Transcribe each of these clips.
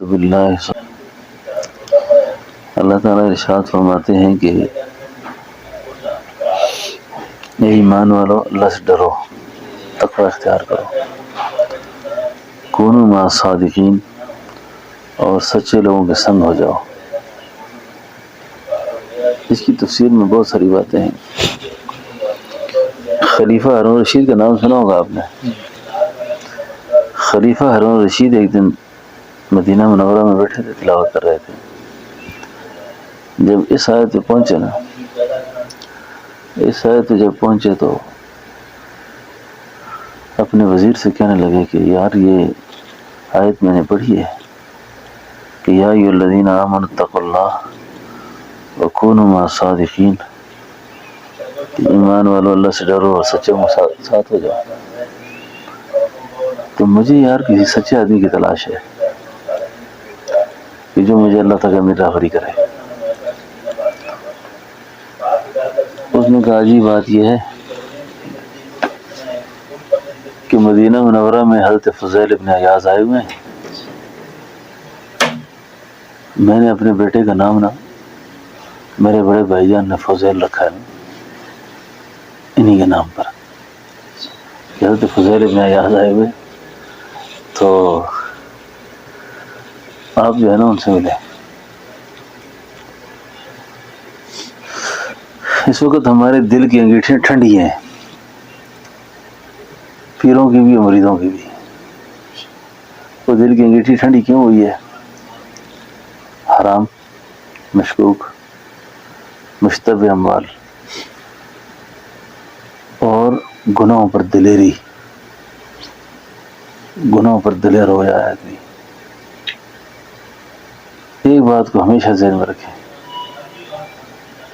باللہ اللہ تعالیٰ ارشاد فرماتے ہیں کہ اے ایمان والو اللہ سے ڈرو، تقوی اختیار کرو، کونوا مع صادقین، اور سچے لوگوں کے سنگ ہو جاؤ۔ اس کی تفسیر میں بہت ساری باتیں ہیں۔ خلیفہ ہارون رشید کا نام سنا ہوگا آپ نے۔ خلیفہ ہارون رشید ایک دن مدینہ منورہ میں بیٹھے تھے، تلاوت کر رہے تھے۔ جب اس آیت پہ پہنچے نا، اس آیت پہ جب پہنچے تو اپنے وزیر سے کہنے لگے کہ یار یہ آیت میں نے پڑھی ہے کہ یا ایھا الذین آمنوا اتقوا اللہ وکونوا مع الصادقین، کہ ایمان والو اللہ سے ڈرو اور سچوں کے ساتھ ہو جاؤ۔ تو مجھے یار کسی سچے آدمی کی تلاش ہے کہ جو مجھے اللہ تعالیٰ میں راہبری کرے۔ اس نے کہا عجیب بات یہ ہے کہ مدینہ منورہ میں حضرت فضیل ابن عیاض آئے ہوئے ہیں، میں نے اپنے بیٹے کا نام نا میرے بڑے بھائی جان نے فضیل رکھا ہے انہی کے نام پر۔ حضرت فضیل ابن عیاض آئے ہوئے تو آپ جو ہے نا ان سے ملے۔ اس وقت ہمارے دل کی انگیٹھیاں ٹھنڈی ہیں، پیروں کی بھی اور مریدوں کی بھی۔ وہ دل کی انگیٹھی ٹھنڈی کیوں ہوئی ہے؟ حرام، مشکوک، مشتبہ اموال اور گناہوں پر دلیری، گناہوں پر دلیر ہو جائے آدمی۔ ایک بات کو ہمیشہ ذہن میں رکھیں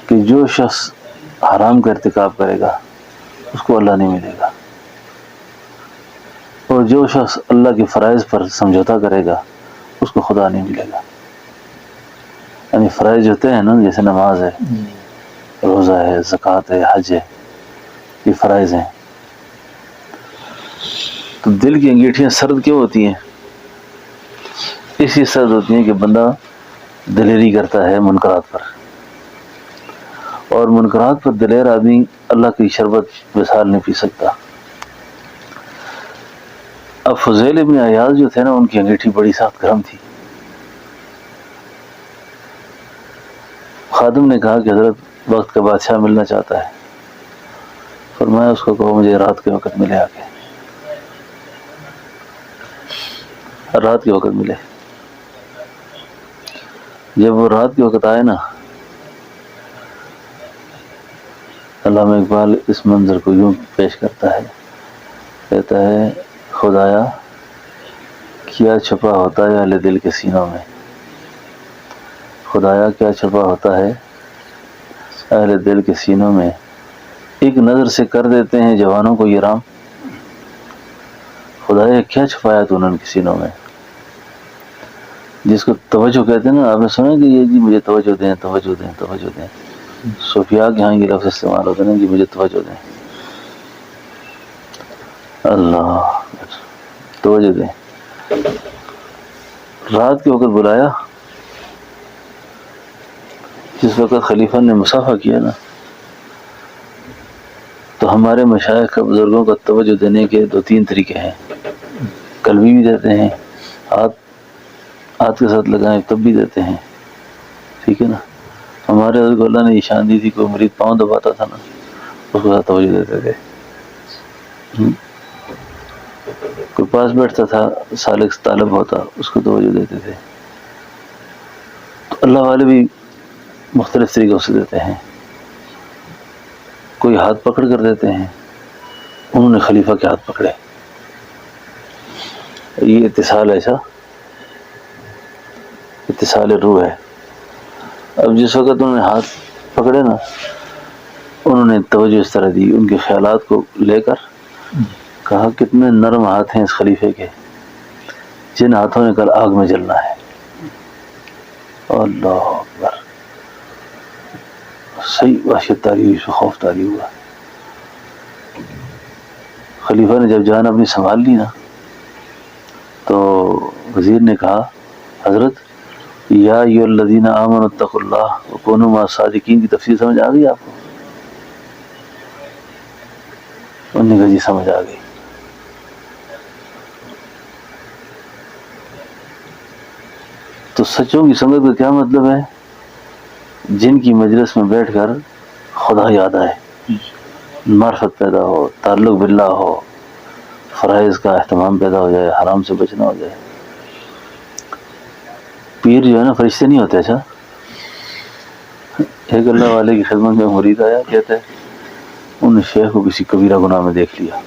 کہ جو شخص حرام کا ارتکاب کرے گا اس کو اللہ نہیں ملے گا، اور جو شخص اللہ کے فرائض پر سمجھوتا کرے گا اس کو خدا نہیں ملے گا۔ یعنی فرائض ہوتے ہیں نا، جیسے نماز ہے، روزہ ہے، زکوٰۃ ہے، حج ہے، یہ فرائض ہیں۔ تو دل کی انگیٹھیاں سرد کیوں ہوتی ہیں؟ اس لیے سرد ہوتی ہیں کہ بندہ دلیری کرتا ہے منکرات پر، اور منکرات پر دلیر آدمی اللہ کی شربت وصال نہیں پی سکتا۔ اب فضیل ابن عیاض جو تھے نا، ان کی انگیٹھی بڑی سخت گرم تھی۔ خادم نے کہا کہ حضرت وقت کا بادشاہ ملنا چاہتا ہے۔ فرمایا اس کو کہو مجھے رات کے وقت ملے، آ کے رات کے وقت ملے۔ جب وہ رات کے وقت آئے نا، علامہ اقبال اس منظر کو یوں پیش کرتا ہے، کہتا ہے خدایا کیا چھپا ہوتا ہے اہل دل کے سینوں میں، خدایا کیا چھپا ہوتا ہے اہل دل کے سینوں میں، ایک نظر سے کر دیتے ہیں جوانوں کو یہ رام۔ خدایا کیا چھپایا تو نے ان کے سینوں میں، جس کو توجہ کہتے ہیں نا۔ آپ نے سنا کہ یہ جی مجھے توجہ دیں، توجہ دیں، توجہ دیں۔ صوفیاء کے ہاں یہ لفظ استعمال ہوتے ہیں جی مجھے توجہ دیں، اللہ توجہ دیں۔ رات کے وقت بلایا، جس وقت خلیفہ نے مصافحہ کیا نا، تو ہمارے مشائخ کا، بزرگوں کا توجہ دینے کے دو تین طریقے ہیں۔ قلبی بھی دیتے ہیں، ہاتھ کے ساتھ لگائیں تب بھی دیتے ہیں، ٹھیک ہے نا۔ ہمارے حضرت کو اللہ نے نشان دی تھی، کوئی مرید پاؤں دباتا تھا نا اس کو ساتھ توجہ دیتے تھے۔ کوئی پاس بیٹھتا تھا سالک طالب ہوتا اس کو توجہ دیتے تھے۔ تو اللہ والے بھی مختلف طریقوں سے دیتے ہیں۔ کوئی ہاتھ پکڑ کر دیتے ہیں، انہوں نے خلیفہ کے ہاتھ پکڑے، یہ اتصال، ایسا اتصال روح ہے۔ اب جس وقت انہوں نے ہاتھ پکڑے نا، انہوں نے توجہ اس طرح دی، ان کے خیالات کو لے کر کہا کتنے نرم ہاتھ ہیں اس خلیفے کے، جن ہاتھوں نے کل آگ میں جلنا ہے۔ اللہ اکبر، صحیح وحشت تاری ہوئی، خوف تاری ہوا۔ خلیفہ نے جب جان اپنی سنبھال لی نا، تو وزیر نے کہا حضرت یا ایھا الذین آمنوا اتقوا اللہ وکونوا مع الصادقین کی تفسیر سمجھ آ گئی آپ کو؟ انہوں نے کہا جی سمجھ آ گئی. تو سچوں کی سنگت کا کیا مطلب ہے؟ جن کی مجلس میں بیٹھ کر خدا یاد آئے، معرفت پیدا ہو، تعلق باللہ ہو، فرائض کا اہتمام پیدا ہو جائے، حرام سے بچنا ہو جائے. پیر جو ہے نا فرشتے نہیں ہوتے. اچھا، ایک اللہ والے کی خدمت میں مرید آیا، کہتا ہے انہوں نے شیخ کو کسی کبیرہ گناہ میں دیکھ لیا.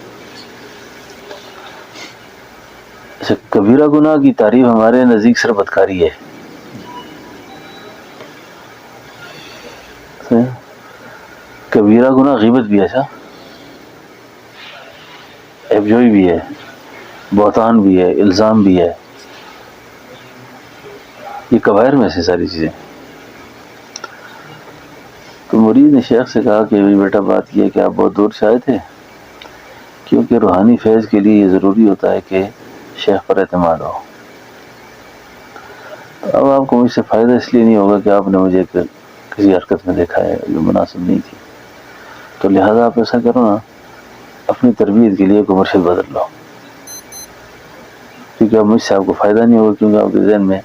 اچھا، کبیرہ گناہ کی تعریف ہمارے نزدیک صرف بدکاری ہے. کبیرہ گناہ غیبت بھی ہے، اچھا، عیب جوئی بھی ہے، بہتان بھی ہے، الزام بھی ہے. یہ کبائر میں سے ساری چیزیں. تو مرید نے شیخ سے کہا کہ بیٹا بات یہ ہے کہ آپ بہت دور سے آئے تھے، کیونکہ روحانی فیض کے لیے یہ ضروری ہوتا ہے کہ شیخ پر اعتماد ہو. اب آپ کو مجھ سے فائدہ اس لیے نہیں ہوگا کہ آپ نے مجھے کسی حرکت میں دیکھا ہے جو مناسب نہیں تھی، تو لہٰذا آپ ایسا کرو نا، اپنی تربیت کے لیے کوئی مرشد بدل لو، کیونکہ اب مجھ سے آپ کو فائدہ نہیں ہوگا، کیونکہ آپ کے ذہن میں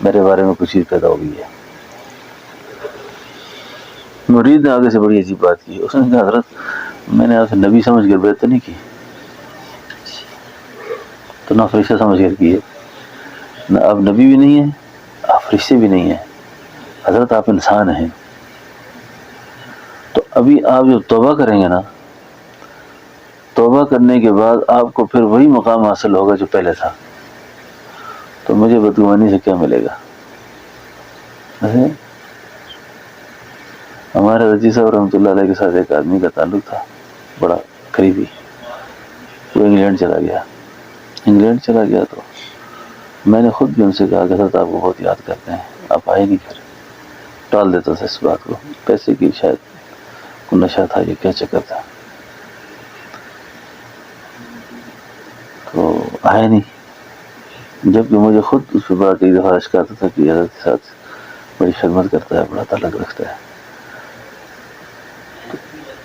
میرے بارے میں کچھ چیز پیدا ہو گئی ہے. مرید نے آگے سے بڑی عجیب بات کی. اس نے کہا حضرت میں نے آپ سے نبی سمجھ کر بیعت تو نہیں کی، تو نہ فرشتہ سمجھ کر کی ہے، نہ آپ نبی بھی نہیں ہیں، آپ فرشتے بھی نہیں ہیں، حضرت آپ انسان ہیں. تو ابھی آپ جب توبہ کریں گے نا، توبہ کرنے کے بعد آپ کو پھر وہی مقام حاصل ہوگا جو پہلے تھا، تو مجھے بدگمانی سے کیا ملے گا؟ ہمارے رضی صاحب رحمۃ اللہ علیہ کے ساتھ ایک آدمی کا تعلق تھا بڑا قریبی، وہ انگلینڈ چلا گیا تو میں نے خود بھی ان سے کہا کہ حضرت آپ کو بہت یاد کرتے ہیں، آپ آئے نہیں، پھر ٹال دیتا تھا اس بات کو، پیسے کی شاید کوئی نشہ تھا، یہ کیا چکر تھا، تو آئے نہیں. جبکہ مجھے خود اس پہ بات ایک دفعہ کرتا تھا کہ حضرت کے ساتھ بڑی خدمت کرتا ہے، بڑا تعلق رکھتا ہے.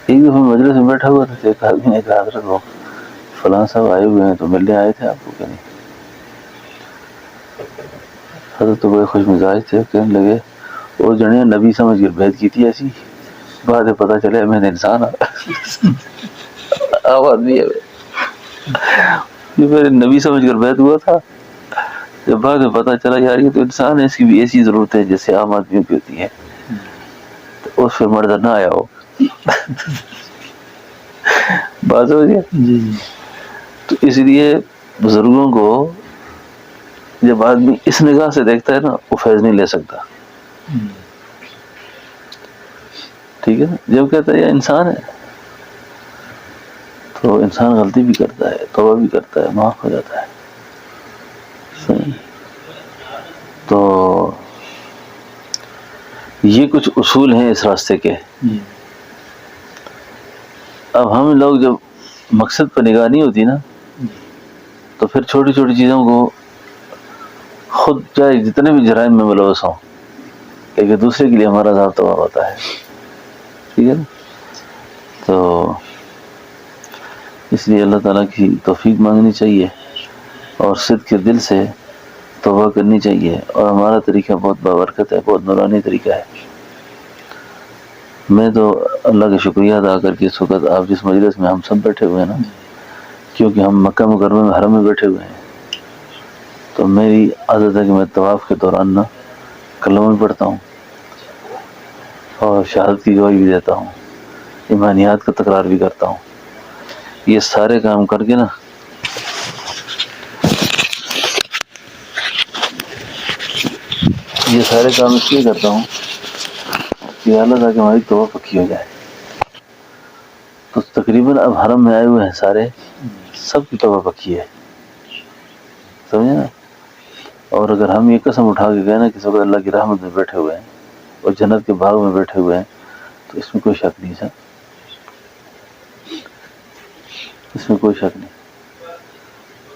ایک دفعہ مجلس میں بیٹھا ہوا تھا تو ایک آدمی نے کہا حضرت وہ فلاں صاحب آئے ہوئے ہیں، تو ملنے آئے تھے آپ کو کہ نہیں؟ حضرت تو بڑے خوش مزاج تھے، کہنے لگے وہ جنے نبی سمجھ کر بیعت کی تھی ایسی، بعد میں پتہ چلے میں نے انسان آدمی ہے، یہ میرے نبی سمجھ کر بیعت ہوا تھا، جب بعد میں پتہ چلا یار یہ تو انسان ہے، اس کی بھی ایسی ضرورت ہے جیسے عام آدمیوں کی ہوتی ہے، تو اس پہ مرد نہ آیا ہو. بات ہو گیا. تو اس لیے بزرگوں کو جب آدمی اس نگاہ سے دیکھتا ہے نا، وہ فیض نہیں لے سکتا. ٹھیک ہے نا؟ جب کہتا ہے یہ انسان ہے، تو انسان غلطی بھی کرتا ہے، توبہ بھی کرتا ہے، معاف ہو جاتا ہے. صحیح. تو یہ کچھ اصول ہیں اس راستے کے. اب ہم لوگ جب مقصد پر نگاہ نہیں ہوتی نا، تو پھر چھوٹی چھوٹی چیزوں کو خود چاہے جتنے بھی جرائم میں ملوث ہوں، لیکن دوسرے کے لیے ہمارا عذاب تباہ ہوتا ہے. ٹھیک ہے نا؟ تو اس لیے اللہ تعالیٰ کی توفیق مانگنی چاہیے اور صدق کے دل سے توبہ کرنی چاہیے. اور ہمارا طریقہ بہت بابرکت ہے، بہت نورانی طریقہ ہے. میں تو اللہ کا شکریہ ادا کر کے اس وقت آپ جس مجلس میں ہم سب بیٹھے ہوئے ہیں نا، کیونکہ ہم مکہ مکرمہ میں حرم میں بیٹھے ہوئے ہیں، تو میری عادت ہے کہ میں طواف کے دوران نا کلمہ بھی پڑھتا ہوں اور شہادت کی گواہی بھی دیتا ہوں، ایمانیات کا تکرار بھی کرتا ہوں. یہ سارے کام کر کے نا یہ سارے کام اس لیے کرتا ہوں کہ اللہ تاکہ ہماری توبہ پکی ہو جائے. تو تقریباً اب حرم میں آئے ہوئے ہیں سارے، سب کی توبہ پکی ہے، سمجھے نا؟ اور اگر ہم یہ قسم اٹھا کے گئے نا کہ سب اللہ کی رحمت میں بیٹھے ہوئے ہیں اور جنت کے باغ میں بیٹھے ہوئے ہیں، تو اس میں کوئی شک نہیں سر، اس میں کوئی شک نہیں.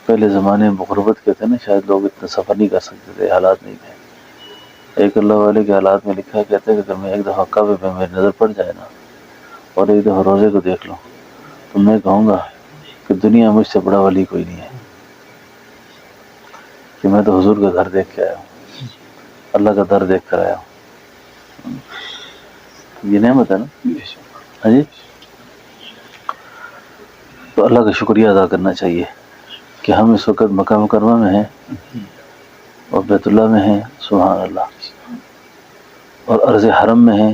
پہلے زمانے میں غربت کے تھے نا، شاید لوگ اتنا سفر نہیں کر سکتے تھے، حالات نہیں تھے۔ ایک اللہ والے کے حالات میں لکھا ہے، کہتے ہیں کہ اگر میں ایک دفعہ کعبے پہ میری نظر پڑ جائے نا اور ایک دفعہ روزے کو دیکھ لوں تو میں کہوں گا کہ دنیا مجھ سے بڑا ولی کوئی نہیں ہے، کہ میں تو حضور کا گھر دیکھ کے آیا ہوں، اللہ کا در دیکھ کر آیا ہوں۔ یہ نعمت ہے نا۔ ہاں جی، تو اللہ کا شکریہ ادا کرنا چاہیے کہ ہم اس وقت مکہ مکرمہ میں ہیں اور بیت اللہ میں ہیں، سبحان اللہ، اور ارض حرم میں ہیں،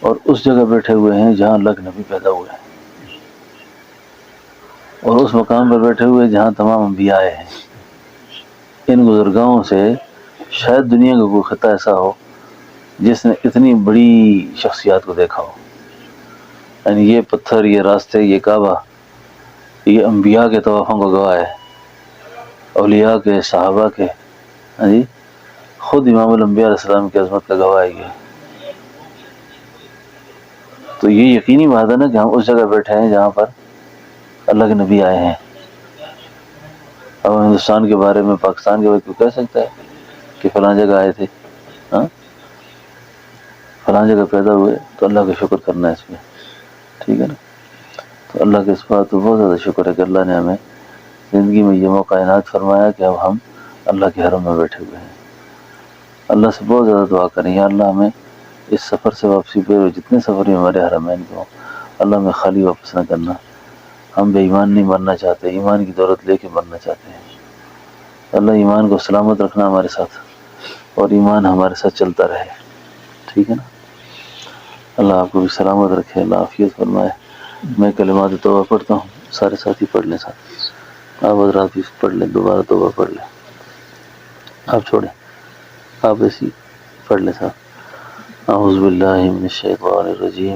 اور اس جگہ بیٹھے ہوئے ہیں جہاں اللہ کے نبی پیدا ہوئے ہیں، اور اس مقام پر بیٹھے ہوئے جہاں تمام انبیاء آئے ہیں۔ ان گزرگاہوں سے شاید دنیا کا کوئی خطہ ایسا ہو جس نے اتنی بڑی شخصیات کو دیکھا ہو۔ یعنی یہ پتھر، یہ راستے، یہ کعبہ، یہ انبیاء کے طوافوں کا گواہ ہے، اولیاء کے، صحابہ کے، ہاں جی، خود امام الانبیاء علیہ السلام کی عظمت کا گواہ ہے یہ۔ تو یہ یقینی بات ہے نا کہ ہم اس جگہ بیٹھے ہیں جہاں پر اللہ کے نبی آئے ہیں۔ اب ہندوستان کے بارے میں، پاکستان کے بارے میں کہہ سکتا ہے کہ فلاں جگہ آئے تھے، ہاں فلاں جگہ پیدا ہوئے، تو اللہ کا شکر کرنا ہے اس میں، ٹھیک ہے نا۔ تو اللہ کے اس بات کو بہت زیادہ شکر ہے کہ اللہ نے ہمیں زندگی میں یہ موقع عنایت فرمایا کہ اب ہم اللہ کے حرم میں بیٹھے ہوئے ہیں۔ اللہ سے بہت زیادہ دعا کریں، یا اللہ ہمیں اس سفر سے واپسی پہ جتنے سفر بھی ہمارے حرمین کے ہوں، اللہ ہمیں خالی واپس نہ کرنا۔ ہم بے ایمان نہیں مرنا چاہتے، ایمان کی دولت لے کے مرنا چاہتے ہیں۔ اللہ ایمان کو سلامت رکھنا ہمارے ساتھ، اور ایمان ہمارے ساتھ چلتا رہے، ٹھیک ہے نا۔ اللہ آپ کو بھی سلامت رکھے، اللہ عافیت فرمائے۔ میں کلمات توبہ پڑھتا ہوں، سارے ساتھی پڑھ لیں ساتھ، آپ حضرات بھی پڑھ لیں، دوبارہ توبہ پڑھ لیں، آپ چھوڑیں، آپ ایسی پڑھ لیں ساتھ۔ اعوذ باللہ من الشیطان الرجیم،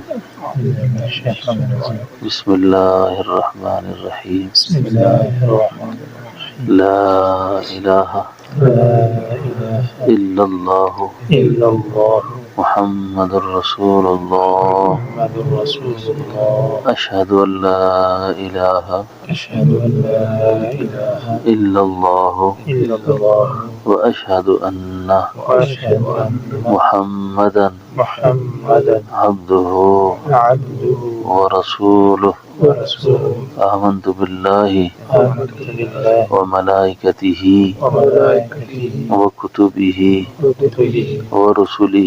بسم اللہ الرحمن الرحیم، لا الہ الا اللہ محمد رسول اللہ، اشہد ان لا الہ الا اللہ واشہد ان محمدا عبدہ ورسولہ، آمنت باللہ وملائکتہ وکتبہ ورسلہ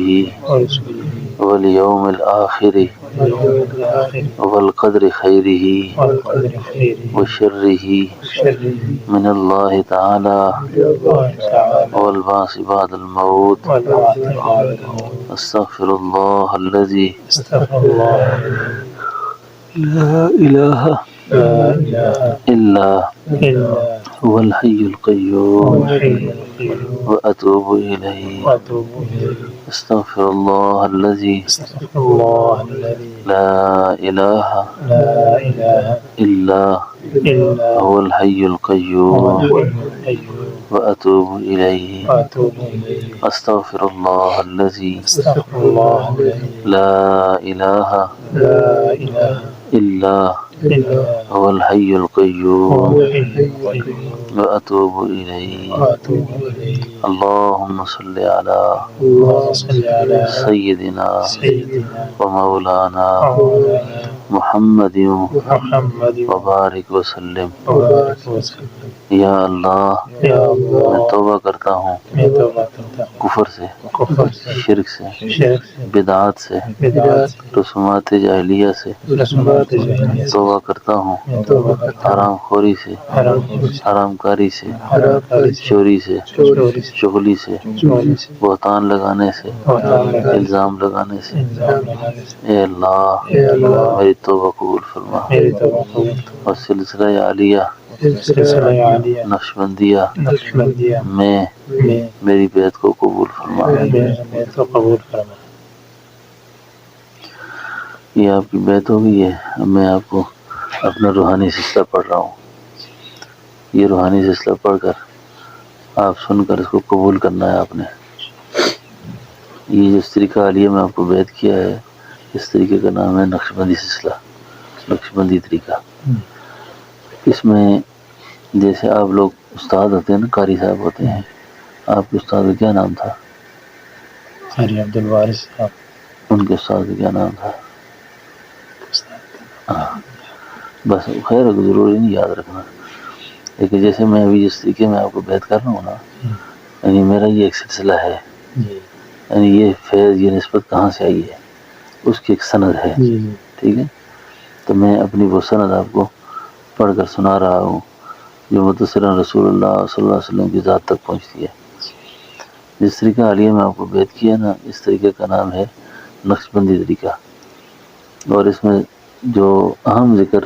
والیوم الآخر والقدر خیرہ وشرہ من اللہ تعالی والبعث بعد الموت، استغفر اللہ الذی لا الہ الا هو الحی القیوم واتوب الیہ، استغفر اللہ الذی لا الہ الا هو الحی القیوم واتوب الیہ، استغفر اللہ الذی لا الہ الا هو الحی القیوم واتوب الیہ۔ اللہم صل علی سیدنا ومولانا محمد وبارک وسلم۔ یا اللہ، میں توبہ کرتا ہوں کفر سے، شرک سے، بدعات سے، رسومات جاہلیہ سے، توبہ کرتا ہوں حرام خوری سے، حرام کاری سے، چوری سے، چغلی سے، بہتان لگانے سے، الزام لگانے سے۔ اے اللہ میری توبہ قبول فرما، اور سلسلہ عالیہ نقشبندیہ میں میری بیعت کو قبول فرما۔ یہ آپ کی بیعت ہو گئی ہے، اب میں آپ کو اپنا روحانی سلسلہ پڑھ رہا ہوں۔ یہ روحانی سلسلہ پڑھ کر آپ سن کر اس کو قبول کرنا ہے آپ نے۔ یہ جس طریقہ عالیہ میں آپ کو بیعت کیا ہے، اس طریقے کا نام ہے نقشبندی سلسلہ، نقشبندی طریقہ۔ اس میں جیسے آپ لوگ استاد ہوتے ہیں نا، قاری صاحب ہوتے ہیں، آپ کے استاد کا کیا نام تھا؟ قاری عبد الوارث صاحب. ان کے استاد کا کیا نام تھا؟ بس خیر ضروری نہیں یاد رکھنا، لیکن جیسے میں ابھی جس طریقے میں آپ کو بیعت کر رہا ہوں نا، یعنی میرا یہ ایک سلسلہ ہے، یعنی یہ فیض، یہ نسبت کہاں سے آئی ہے، اس کی ایک سند ہے، ٹھیک ہے؟ تو میں اپنی وہ سند آپ کو پڑھ کر سنا رہا ہوں جو متصلاً رسول اللہ صلی اللہ علیہ وسلم کی ذات تک پہنچتی ہے. جس طریقہ حالیہ میں آپ کو بیعت کیا نا، اس طریقے کا نام ہے نقش بندی طریقہ، اور اس میں جو اہم ذکر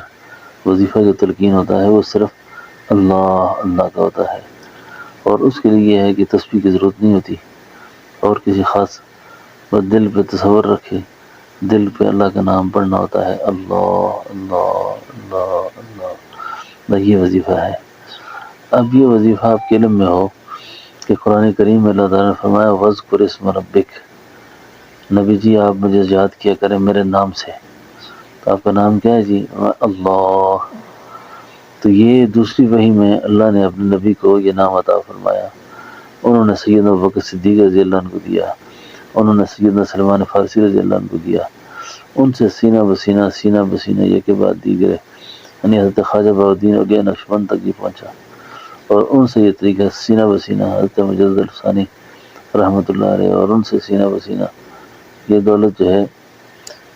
وظیفہ جو تلقین ہوتا ہے وہ صرف اللہ اللہ کا ہوتا ہے، اور اس کے لیے یہ ہے کہ تسبیح کی ضرورت نہیں ہوتی اور کسی خاص، وہ دل پہ تصور رکھے، دل پہ اللہ کا نام پڑھنا ہوتا ہے، اللہ اللہ اللہ اللہ، بس یہ وظیفہ ہے. اب یہ وظیفہ آپ کے علم میں ہو کہ قرآن کریم میں اللہ تعالیٰ نے فرمایا وَاذْكُرِ اسْمَ رَبِّكَ، نبی جی آپ مجھے یاد کیا کریں میرے نام سے. تو آپ کا نام کیا ہے جی؟ اللہ. تو یہ دوسری وحی میں اللہ نے اپنے نبی کو یہ نام عطا فرمایا. انہوں نے سیدنا ابوبکر صدیق رضی اللہ عنہ کو دیا، انہوں نے سیدنا سلمان فارسی رضی اللہ عنہ کو دیا، ان سے سینہ بسینہ یہ کے بعد دیگر، یعنی حضرت خواجہ بہاؤالدین اولیاء نقشبند تک یہ پہنچا، اور ان سے یہ طریقہ سینہ بسینہ حضرت مجدد الثانی رحمۃ اللہ علیہ، اور ان سے سینہ بسینہ یہ دولت جو ہے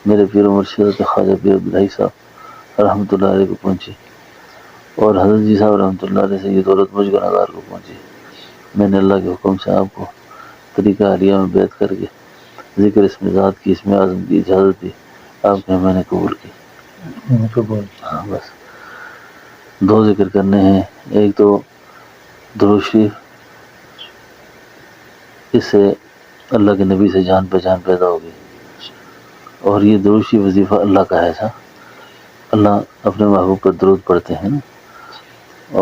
میرے پیر و مرشد حضرت خواجہ پیر عبدالحی صاحب رحمۃ اللہ علیہ کو پہنچی، اور حضرت جی صاحب رحمۃ اللہ علیہ سے یہ دولت مجھ گناہگار کو پہنچی. میں نے اللہ کے حکم سے آپ کو طریقہ عالیہ میں بیعت کر کے ذکر اسم ذات کی، اسم اعظم کی اجازت دی، آپ نے میں نے قبول کی. ہاں بس دو ذکر کرنے ہیں، ایک تو درود شریف، اس سے اللہ کے نبی سے جان پہچان پیدا ہوگی، اور یہ درود شریف وظیفہ اللہ کا ہے ایسا، اللہ اپنے محبوب پر درود پڑھتے ہیں نا.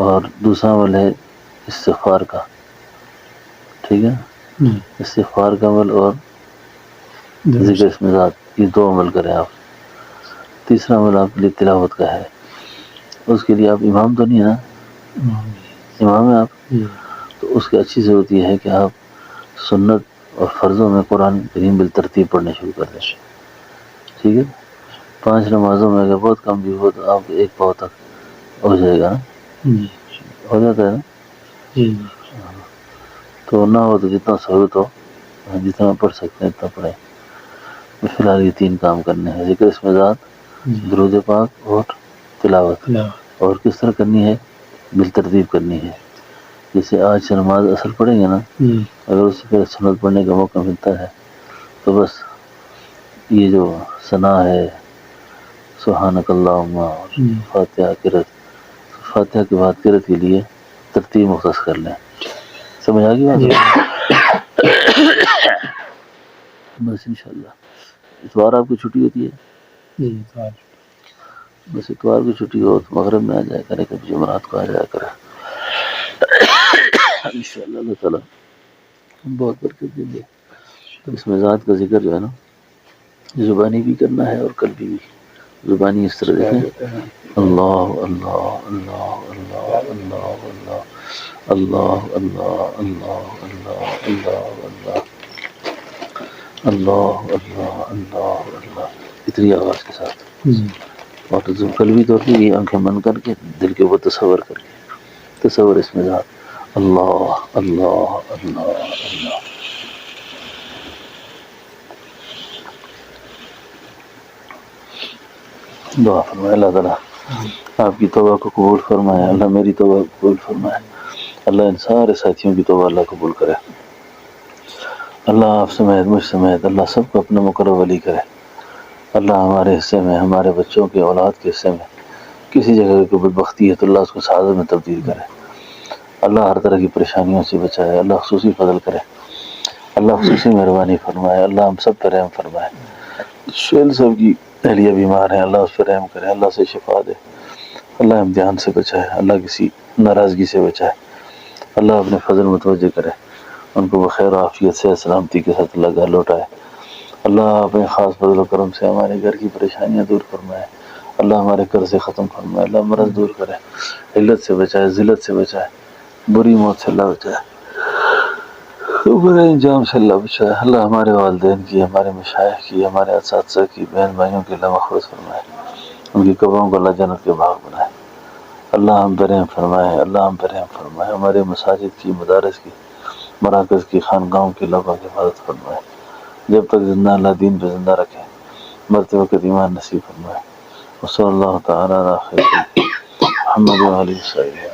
اور دوسرا عمل ہے استغفار کا، ٹھیک ہے، استغفار کا عمل اور ذکر اسم ذات، یہ دو عمل کریں آپ. تیسرا عمل آپ کے لیے تلاوت کا ہے، اس کے لیے آپ امام تو نہیں ہے نا، امام ہیں آپ، تو اس کی اچھی ضرورت یہ ہے کہ آپ سنت اور فرضوں میں قرآن کریم بالترتیب پڑھنے شروع کر دیں، ٹھیک ہے. 5 نمازوں میں اگر بہت کم بھی ہو تو آپ ایک پاؤ تک ہو جائے گا نا، ہو جاتا ہے نا. تو نہ ہو تو جتنا سہولت ہو، جتنا پڑھ سکتے ہیں اتنا پڑھیں. فی الحال یہ 3 کام کرنے ہیں، ذکر اسم ذات، درود پاک اور تلاوت. اور کس طرح کرنی ہے؟ بالترتیب کرنی ہے. جیسے آج سے نماز اثر پڑھیں گے نا، اگر اس سے پھر سنت پڑھنے کا موقع ملتا ہے تو بس یہ جو ثنا ہے سبحانک اللہم اور فاتحہ قرأت، فاتحہ کے بعد قرأت کے لیے ترتیب مختص کر لیں. سمجھ آ گئی بات؟ بس انشاءاللہ اتوار آپ کی چھٹی ہوتی ہے، بس اتوار کی چھٹی ہو تو مغرب میں آ جایا کرے، کبھی جمعرات کو آ جایا کرے، انشاءاللہ اللہ تعالیٰ بہت برکت دیں گے. تو اس میں ذات کا ذکر جو ہے نا زبانی بھی کرنا ہے اور قلبی بھی. زبانی اس طرح دیکھیں اللہ اللہ اللہ اللہ اللہ اللہ اللہ اللہ اللہ اللہ اللہ اللہ اللہ اللہ اللہ اللہ، اتنی آواز کے ساتھ. اور قلبی طور پہ یہ آنکھیں بند کر کے دل کے اوپر تصور کر کے، تصور اس میں ذات اللہ اللہ اللہ اللہ. دعا فرمائے اللہ تعالیٰ آپ کی توبہ کو قبول فرمائے، اللہ میری توبہ کو قبول فرمائے، اللہ ان سارے ساتھیوں کی توبہ اللہ قبول کرے، اللہ آپ سمیت مجھ سمیت اللہ سب کو اپنے مقرب ولی کرے. اللہ ہمارے حصے میں، ہمارے بچوں کے اولاد کے حصے میں کسی جگہ کی بدبختی ہے تو اللہ اس کو سعادت میں تبدیل کرے. اللہ ہر طرح کی پریشانیوں سے بچائے، اللہ خصوصی فضل کرے، اللہ خصوصی مہربانی فرمائے، اللہ ہم سب پر رحم فرمائے. شیل صاحب کی اہلیہ بیمار ہیں، اللہ اس پر رحم کرے، اللہ سے شفا دے، اللہ امتحان سے بچائے، اللہ کسی ناراضگی سے بچائے، اللہ اپنے فضل متوجہ کرے، ان کو بخیر و عافیت سے سلامتی کے ساتھ اللہ گھر لوٹائے. اللہ اپنے خاص فضل و کرم سے ہمارے گھر کی پریشانیاں دور فرمائے، اللہ ہمارے قرض ختم فرمائے، اللہ مرض دور کرے، علت سے بچائے، ذلت سے بچائے، بری موت سے اللہ بچائے، برے انجام سے اللہ بچائے، اللہ ہمارے والدین کی، ہمارے مشائخ کی، ہمارے اساتذہ کی، بہن بھائیوں کی اللہ مغفرت فرمائے، ان کی قبروں کو اللہ جنت کے باغ بنائے، اللہ ہم پر رحم فرمائے، اللہ ہم پر رحم فرمائے، ہمارے مساجد کی، مدارس کی، مراکز کی، خانقاہوں کی اللہ پاک حفاظت فرمائے، جب تک زندہ اللہ دین پہ زندہ رکھے، مرتے وقت ایمان نصیب فرمائے، وصلی اللہ تعالیٰ علی خیر محمد و علیہ وسلم۔